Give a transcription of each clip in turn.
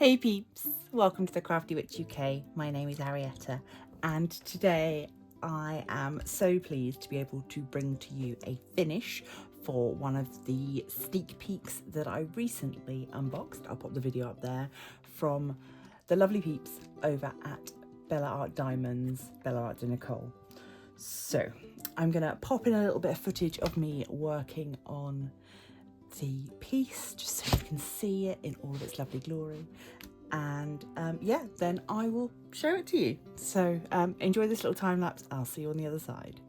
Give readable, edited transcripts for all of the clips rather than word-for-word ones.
Hey peeps, welcome to the Crafty Witch UK. My name is Arietta, and today I am so pleased to be able to bring to you a finish for one of the sneak peeks that I recently unboxed. I'll pop the video up there from the lovely peeps over at Bella Art Diamonds, Bella Art de Nicole. So I'm gonna pop in a little bit of footage of me working on the piece just so you can see it in all of its lovely glory, and yeah, then I will show it to you. So enjoy this little time lapse. I'll see you on the other side.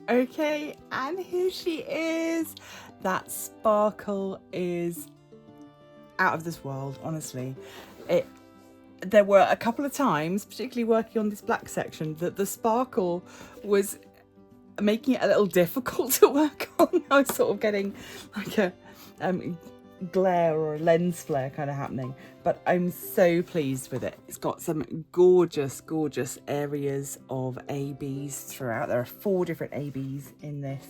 Okay, and here she is. That sparkle is out of this world, honestly. There were a couple of times, particularly working on this black section, that the sparkle was making it a little difficult to work on. I was sort of getting like a glare or a lens flare kind of happening, but I'm so pleased with it. It's got some gorgeous areas of ABs throughout. There are 4 different ABs in this,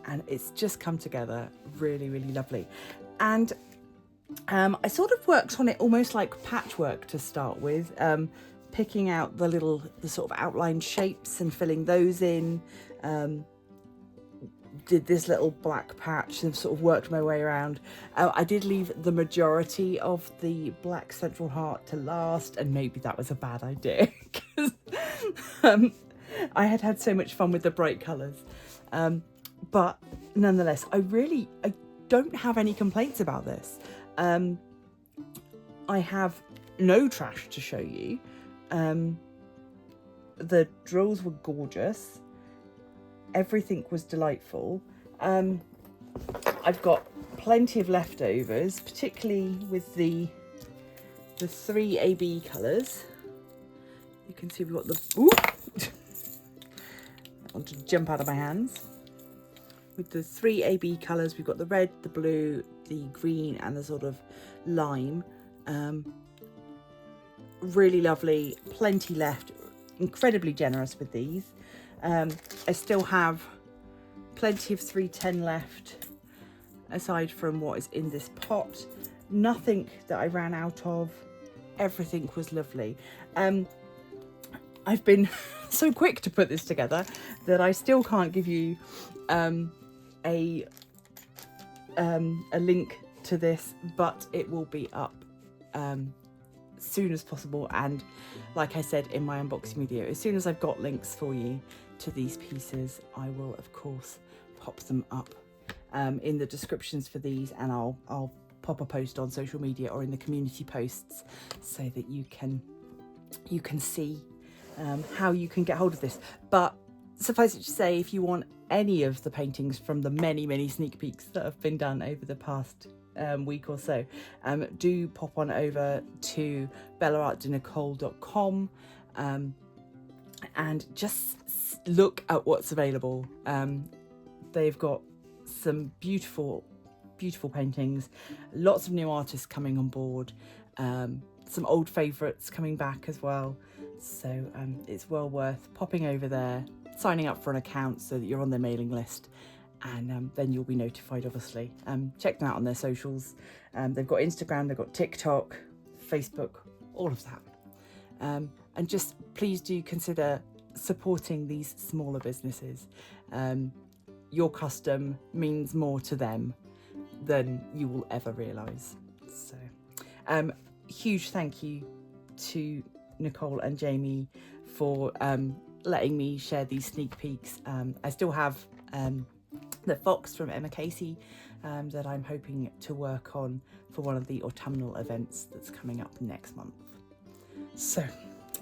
and it's just come together really lovely. And I sort of worked on it almost like patchwork to start with, picking out the sort of outline shapes and filling those in. Did this little black patch and sort of worked my way around. I did leave the majority of the black central heart to last, and maybe that was a bad idea because I had so much fun with the bright colours. But nonetheless, I don't have any complaints about this. I have no trash to show you. The drills were gorgeous. Everything was delightful. I've got plenty of leftovers, particularly with the 3 AB colours. You can see we've got the... Ooh! I want to jump out of my hands. With the 3 AB colours, we've got the red, the blue, the green, and the sort of lime. Really lovely, plenty left. Incredibly generous with these. I still have plenty of 310 left, aside from what is in this pot. Nothing that I ran out of. Everything was lovely. I've been so quick to put this together that I still can't give you a link to this, but it will be up soon as possible. And like I said in my unboxing video, as soon as I've got links for you to these pieces, I will of course pop them up in the descriptions for these, and I'll pop a post on social media or in the community posts so that you can see how you can get hold of this. But suffice it to say, if you want any of the paintings from the many sneak peeks that have been done over the past week or so, do pop on over to bellaartdenicole.com and just look at what's available. They've got some beautiful paintings, lots of new artists coming on board, some old favourites coming back as well. So it's well worth popping over there, signing up for an account so that you're on their mailing list, and then you'll be notified, obviously. Check them out on their socials. They've got Instagram, they've got TikTok, Facebook, all of that. And just please do consider supporting these smaller businesses. Your custom means more to them than you will ever realise. So huge thank you to Nicole and Jamie for letting me share these sneak peeks. I still have the fox from Emma Casey that I'm hoping to work on for one of the autumnal events that's coming up next month. So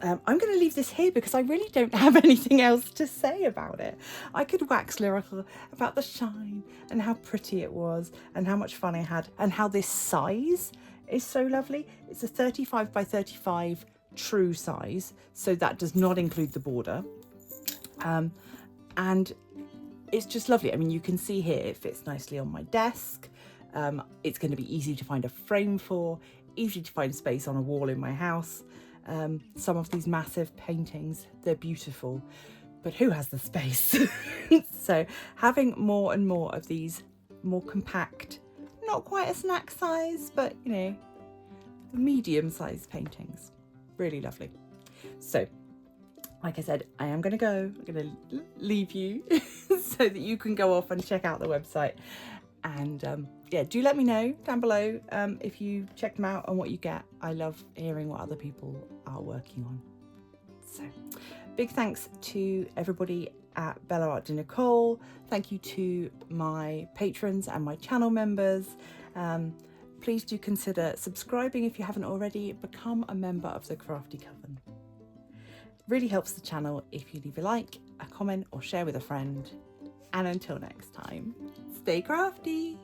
I'm going to leave this here because I really don't have anything else to say about it. I could wax lyrical about the shine and how pretty it was and how much fun I had and how this size is so lovely. It's a 35 by 35 true size, so that does not include the border. And it's just lovely. I mean, you can see here it fits nicely on my desk. It's going to be easy to find a frame for, easy to find space on a wall in my house. Some of these massive paintings, they're beautiful, but who has the space? So having more and more of these more compact, not quite a snack size, but you know, medium sized paintings, really lovely. So like I said, I am going to go. I'm going to leave you so that you can go off and check out the website. And yeah, do let me know down below if you check them out and what you get. I love hearing what other people are working on. So big thanks to everybody at Bella Art de Nicole. Thank you to my patrons and my channel members. Please do consider subscribing if you haven't already. Become a member of the Crafty Coven. Really helps the channel if you leave a like, a comment or share with a friend. And until next time, stay crafty!